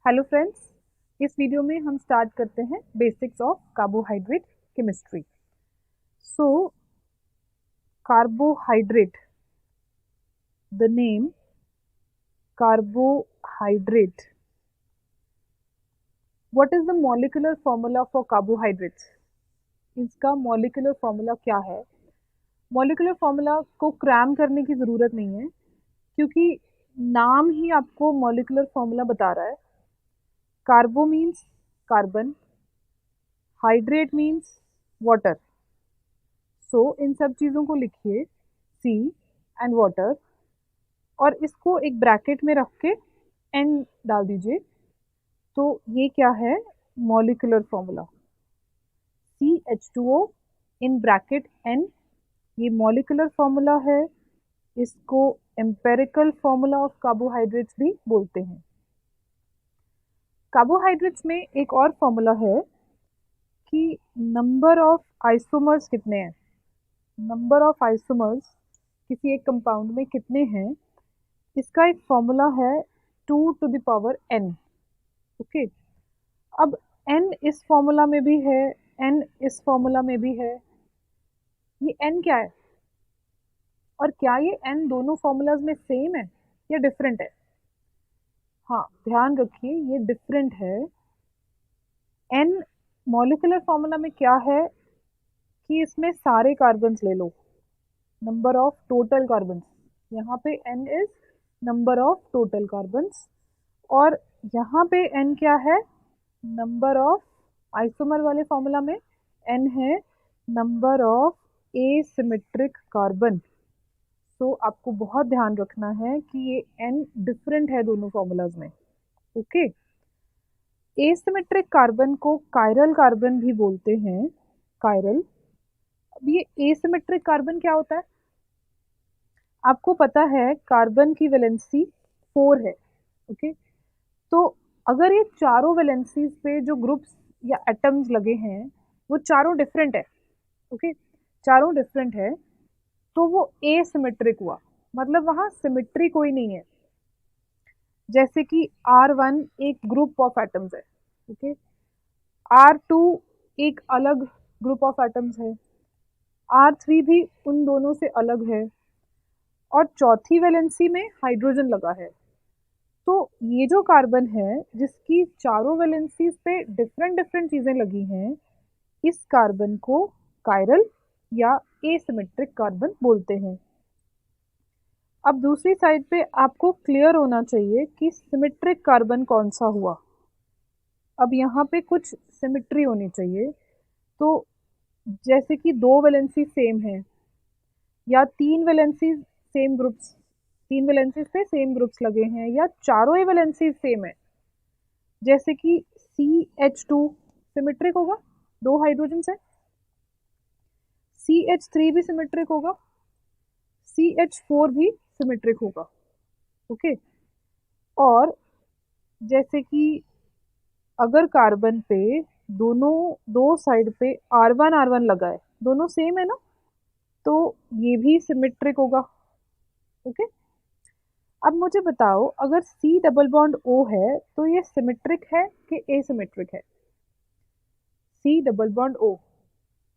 Hello friends, इस video में हम स्टार्ट करते हैं basics of carbohydrate chemistry. So carbohydrate, the name carbohydrate, what is the molecular formula for carbohydrates? इसका molecular formula क्या है? मॉलिक्यूलर फॉर्मूला को क्रैम करने की ज़रूरत नहीं है, क्योंकि नाम ही आपको मॉलिक्यूलर फॉर्मूला बता रहा है। Carbo means carbon, hydrate means water. So इन सब चीज़ों को लिखिए, सी एंड वाटर, और इसको एक ब्रैकेट में रख के एन डाल दीजिए। तो ये क्या है? Molecular formula CH2O in bracket N। ये मॉलिक्यूलर फॉर्मूला है। इसको एम्पेरिकल फॉर्मूला ऑफ कार्बोहाइड्रेट्स भी बोलते हैं। कार्बोहाइड्रेट्स में एक और फॉर्मूला है कि नंबर ऑफ आइसोमर्स कितने हैं। नंबर ऑफ आइसोमर्स किसी एक कंपाउंड में कितने हैं, इसका एक फॉर्मूला है 2⁻n। ओके, अब n इस फॉर्मूला में भी है, n इस फॉर्मूला में भी है। ये n क्या है, और क्या ये n दोनों फॉर्मूलाज में सेम है या डिफरेंट है? हाँ, ध्यान रखिए, ये डिफरेंट है। n मॉलिक्यूलर फॉर्मूला में क्या है कि इसमें सारे कार्बन्स ले लो, नंबर ऑफ टोटल कार्बन्स। यहाँ पे n is number of total carbons, और यहाँ पे n क्या है? नंबर ऑफ आइसोमर वाले फॉर्मूला में n है नंबर ऑफ एसिमेट्रिक कार्बन। तो आपको बहुत ध्यान रखना है कि ये n डिफरेंट है दोनों फॉर्मूलाज में। ओके, एसिमेट्रिक कार्बन को कायरल कार्बन भी बोलते हैं, कायरल। अब ये एसिमेट्रिक कार्बन क्या होता है? आपको पता है कार्बन की वैलेंसी 4 है। ओके, तो अगर ये चारों वैलेंसीज पे जो ग्रुप्स या एटम्स लगे हैं वो चारों डिफरेंट है, ओके, चारों डिफरेंट है, तो वो एसिमेट्रिक हुआ, मतलब वहां सिमेट्री कोई नहीं है। जैसे कि R1 एक ग्रुप ऑफ एटम्स है, ओके, R2 एक अलग ग्रुप ऑफ एटम्स है, R3 भी उन दोनों से अलग है, और चौथी वैलेंसी में हाइड्रोजन लगा है। तो ये जो कार्बन है जिसकी चारों वैलेंसीज पे डिफरेंट डिफरेंट चीजें लगी हैं, इस कार्बन को कायरल या एसिमेट्रिक कार्बन बोलते हैं। अब दूसरी साइड पे आपको क्लियर होना चाहिए कि सिमेट्रिक कार्बन कौन सा हुआ। अब यहाँ पे कुछ सिमेट्री होनी चाहिए। तो जैसे कि 2 वैलेंसी सेम है, या 3 वैलेंसी सेम ग्रुप्स, 3 वैलेंसीज पे सेम ग्रुप्स लगे हैं, या चारों ही वैलेंसीज सेम है, जैसे कि CH2 सिमेट्रिक होगा, 2 हाइड्रोजन है। CH3 भी सिमेट्रिक होगा, CH4 भी सिमेट्रिक होगा। ओके, और जैसे कि अगर कार्बन पे दोनों दो साइड पे R1 लगा है, दोनों सेम है ना, तो ये भी सिमेट्रिक होगा। ओके, अब मुझे बताओ, अगर C डबल बॉन्ड O है तो ये सिमेट्रिक है कि एसिमेट्रिक है? C double bond O,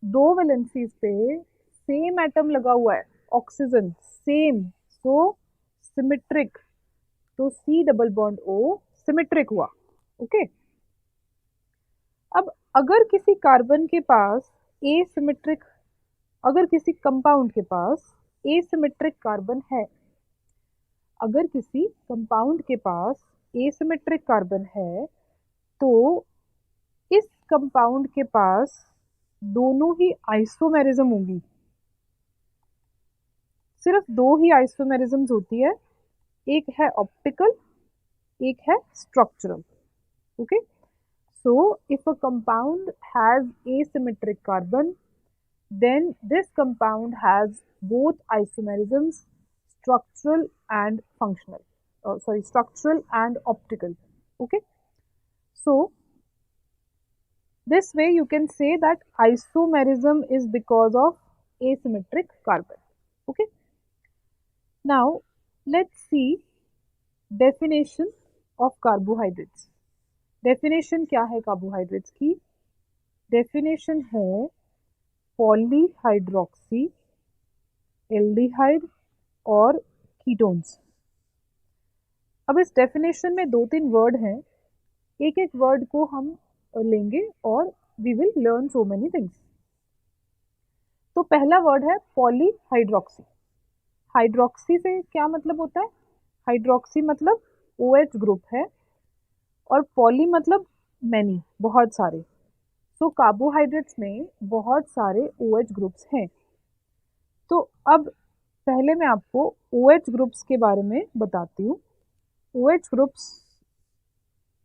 2 valencies पे सेम एटम लगा हुआ है, ऑक्सीजन सेम, सो सिमेट्रिक। तो C double bond O symmetric हुआ। ओके, अब अगर किसी कार्बन के पास एसिमेट्रिक, अगर किसी कंपाउंड के पास एसिमेट्रिक कार्बन है, अगर किसी कंपाउंड के पास एसिमेट्रिक कार्बन है, तो इस कंपाउंड के पास दोनों ही आइसोमेरिज्म होंगी। सिर्फ 2 ही आइसोमेरिज्म्स होती है, एक है ऑप्टिकल, एक है structural. Okay, so if a compound has asymmetric carbon, then this compound has both isomerisms, structural and functional, structural and optical. Okay, so this way you can say that isomerism is because of asymmetric carbon. Okay, now let's see definition of carbohydrates. Definition क्या है carbohydrates की? Definition है polyhydroxy, aldehyde और ketones. अब इस definition में 2-3 word हैं, एक एक वर्ड को हम लेंगे और we will learn so many things. तो पहला वर्ड है पॉलीहाइड्रोक्सी। हाइड्रोक्सी से क्या मतलब होता है? हाइड्रोक्सी मतलब OH ग्रुप है और पॉली मतलब मैनी, बहुत सारे। तो कार्बोहाइड्रेट्स में बहुत सारे OH ग्रुप्स हैं। तो अब पहले मैं आपको OH ग्रुप्स के बारे में बताती हूँ। OH ग्रुप्स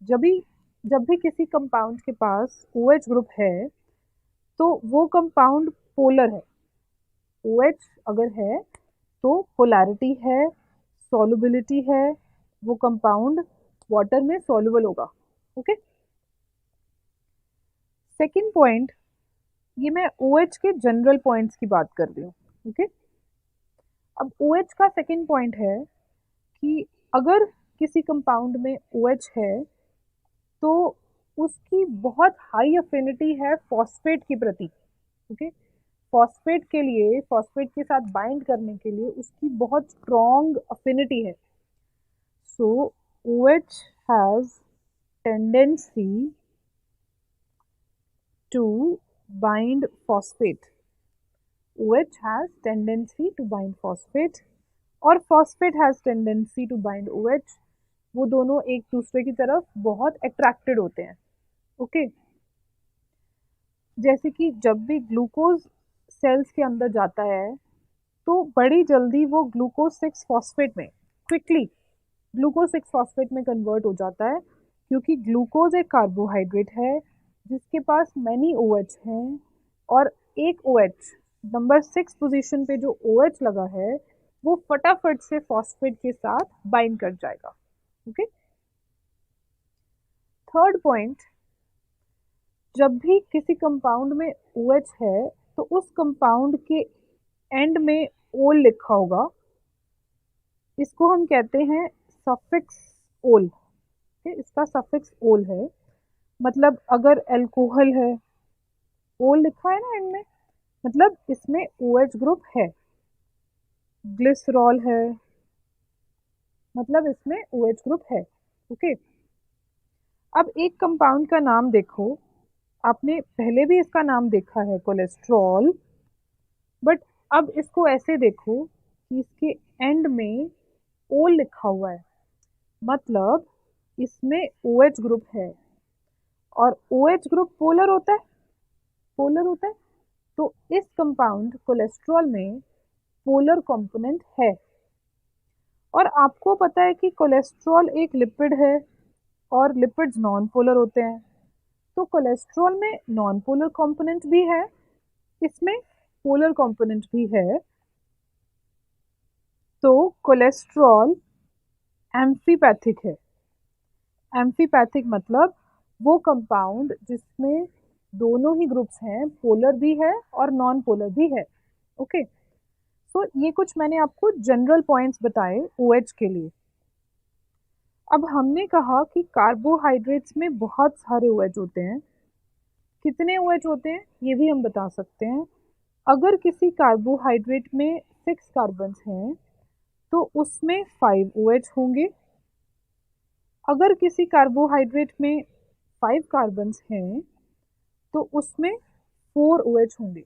जब भी किसी कंपाउंड के पास OH ग्रुप है तो वो कंपाउंड पोलर है। OH अगर है तो पोलैरिटी है, सॉल्युबिलिटी है, वो कंपाउंड वाटर में सॉल्युबल होगा। ओके। सेकंड पॉइंट, ये मैं OH के जनरल पॉइंट्स की बात कर रही हूँ। ओके। अब OH का सेकंड पॉइंट है कि अगर किसी कंपाउंड में OH है तो उसकी बहुत हाई अफिनिटी है फॉस्फेट की प्रति। ओके। फॉस्फेट के लिए, फॉस्फेट के साथ बाइंड करने के लिए उसकी बहुत स्ट्रॉन्ग अफिनिटी है। So OH has tendency to bind phosphate. OH has tendency to bind phosphate और phosphate has tendency to bind OH। वो दोनों एक दूसरे की तरफ बहुत अट्रैक्टेड होते हैं। ओके। जैसे कि जब भी ग्लूकोज सेल्स के अंदर जाता है तो बड़ी जल्दी वो ग्लूकोज 6 फॉस्फेट में, क्विकली ग्लूकोज 6 फॉस्फेट में कन्वर्ट हो जाता है, क्योंकि ग्लूकोज एक कार्बोहाइड्रेट है जिसके पास मैनी OH हैं और एक OH, नंबर 6 पोजीशन पे जो OH लगा है वो फटाफट से फॉस्फेट के साथ बाइंड कर जाएगा। ओके। थर्ड पॉइंट, जब भी किसी कंपाउंड में OH है तो उस कंपाउंड के एंड में ओल लिखा होगा, इसको हम कहते हैं सफिक्स ओल। इसका सफिक्स ओल है, मतलब अगर अल्कोहल है, ओल लिखा है ना एंड में, मतलब इसमें OH ग्रुप है। ग्लिसरॉल है, मतलब इसमें OH ग्रुप है। ओके। अब एक कंपाउंड का नाम देखो, आपने पहले भी इसका नाम देखा है, कोलेस्ट्रॉल, बट अब इसको ऐसे देखो कि इसके एंड में ओल लिखा हुआ है, मतलब इसमें OH ग्रुप है और OH ग्रुप पोलर होता है, पोलर होता है। तो इस कंपाउंड कोलेस्ट्रॉल में पोलर कंपोनेंट है। और आपको पता है कि कोलेस्ट्रॉल एक लिपिड है और लिपिड्स नॉन पोलर होते हैं, तो कोलेस्ट्रॉल में नॉन पोलर कंपोनेंट भी है, इसमें पोलर कंपोनेंट भी है। तो कोलेस्ट्रॉल एम्फीपैथिक है। एम्फीपैथिक मतलब वो कंपाउंड जिसमें दोनों ही ग्रुप्स हैं, पोलर भी है और नॉन पोलर भी है। ओके। सो ये कुछ मैंने आपको जनरल पॉइंट्स बताए OH के लिए। अब हमने कहा कि कार्बोहाइड्रेट्स में बहुत सारे OH होते हैं। कितने OH होते हैं ये भी हम बता सकते हैं। अगर किसी कार्बोहाइड्रेट में 6 कार्बन्स हैं तो उसमें 5 OH होंगे। अगर किसी कार्बोहाइड्रेट में 5 कार्बन्स हैं तो उसमें 4 OH होंगे।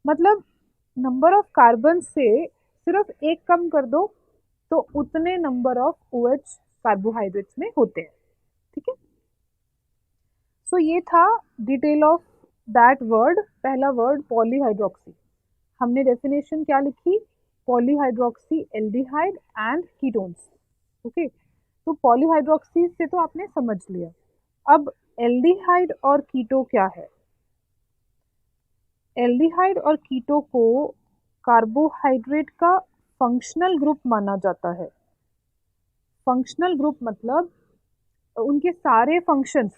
मतलब नंबर ऑफ कार्बन से सिर्फ एक कम कर दो तो उतने नंबर ऑफ OH कार्बोहाइड्रेट्स में होते हैं। ठीक है। सो ये था डिटेल ऑफ दैट वर्ड, पहला वर्ड पॉलीहाइड्रोक्सी। हमने डेफिनेशन क्या लिखी? Polyhydroxy aldehyde and ketones. Okay. तो पॉलीहाइड्रोक्सी से तो आपने समझ लिया। अब एल्डिहाइड और कीटो क्या है? एल्डिहाइड और कीटो को कार्बोहाइड्रेट का फंक्शनल ग्रुप माना जाता है। फंक्शनल ग्रुप मतलब उनके सारे फंक्शंस,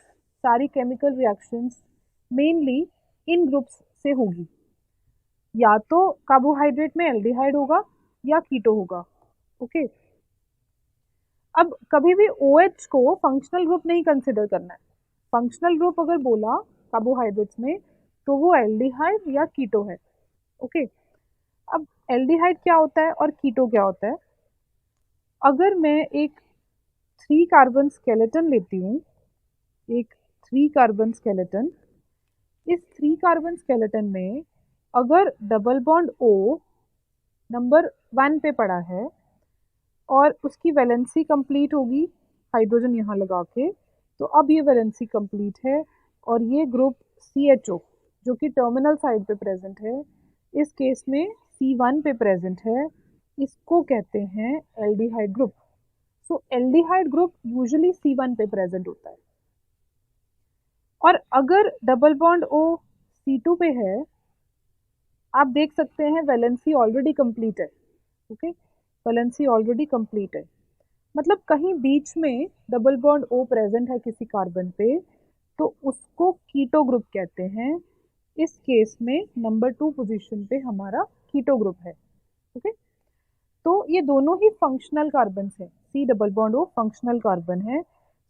सारी केमिकल रिएक्शंस मेनली इन ग्रुप्स से होगी। या तो कार्बोहाइड्रेट में एल्डिहाइड होगा या कीटो होगा। ओके। अब कभी भी OH को फंक्शनल ग्रुप नहीं कंसिडर करना है। फंक्शनल ग्रुप अगर बोला कार्बोहाइड्रेट्स में तो वो एल्डिहाइड या कीटो है। ओके, अब एल्डिहाइड क्या होता है और कीटो क्या होता है? अगर मैं एक 3 कार्बन स्केलेटन लेती हूँ, एक 3 कार्बन स्केलेटन, इस 3 कार्बन स्केलेटन में अगर डबल बॉन्ड O नंबर 1 पे पड़ा है और उसकी वैलेंसी कंप्लीट होगी हाइड्रोजन यहाँ लगा के, तो अब ये वैलेंसी कंप्लीट है और ये ग्रुप CHO जो कि टर्मिनल साइड पे प्रेजेंट है, इस केस में C1 पे प्रेजेंट है, इसको कहते हैं एल्डिहाइड ग्रुप। सो एल्डिहाइड ग्रुप यूजुअली C1 पे प्रेजेंट होता है। और अगर डबल बॉन्ड O C2 पे है, आप देख सकते हैं वैलेंसी ऑलरेडी कंप्लीट है। ओके, वैलेंसी ऑलरेडी कंप्लीट है, मतलब कहीं बीच में डबल बॉन्ड O प्रेजेंट है किसी कार्बन पे, तो उसको कीटो ग्रुप कहते हैं। इस केस में नंबर 2 पोजीशन पे हमारा कीटो ग्रुप है। ओके, तो ये दोनों ही फंक्शनल कार्बन है। C double bond O functional carbon है।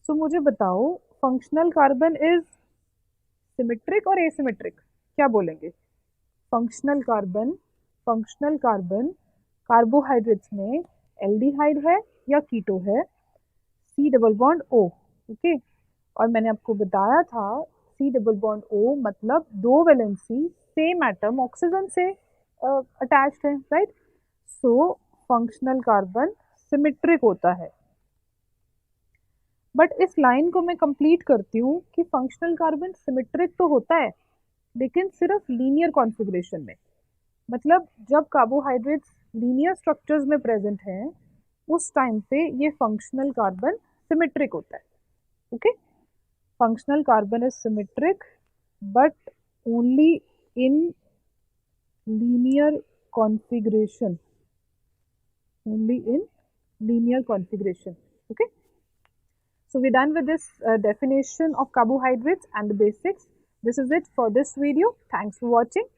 सो मुझे बताओ, फंक्शनल कार्बन इज सिमेट्रिक और एसिमेट्रिक? क्या बोलेंगे? फंक्शनल कार्बन कार्बोहाइड्रेट्स में एल्डिहाइड है या कीटो है? C double bond O। Okay, और मैंने आपको बताया था C डबल बॉन्ड O मतलब दो वैलेंसी सेम एटम ऑक्सीजन से अटैच्ड है, right? So functional carbon symmetric होता है। बट इस लाइन को मैं कंप्लीट करती हूँ कि फंक्शनल कार्बन सिमेट्रिक तो होता है लेकिन सिर्फ लीनियर कॉन्फ़िगरेशन में। मतलब जब कार्बोहाइड्रेट्स लीनियर स्ट्रक्चर्स में प्रेजेंट हैं, उस टाइम पे ये फंक्शनल कार्बन सिमेट्रिक होता है। Okay, functional carbon is symmetric but only in linear configuration, only in linear configuration. Okay, so we're done with this definition of carbohydrates and the basics. This is it for this video. Thanks for watching.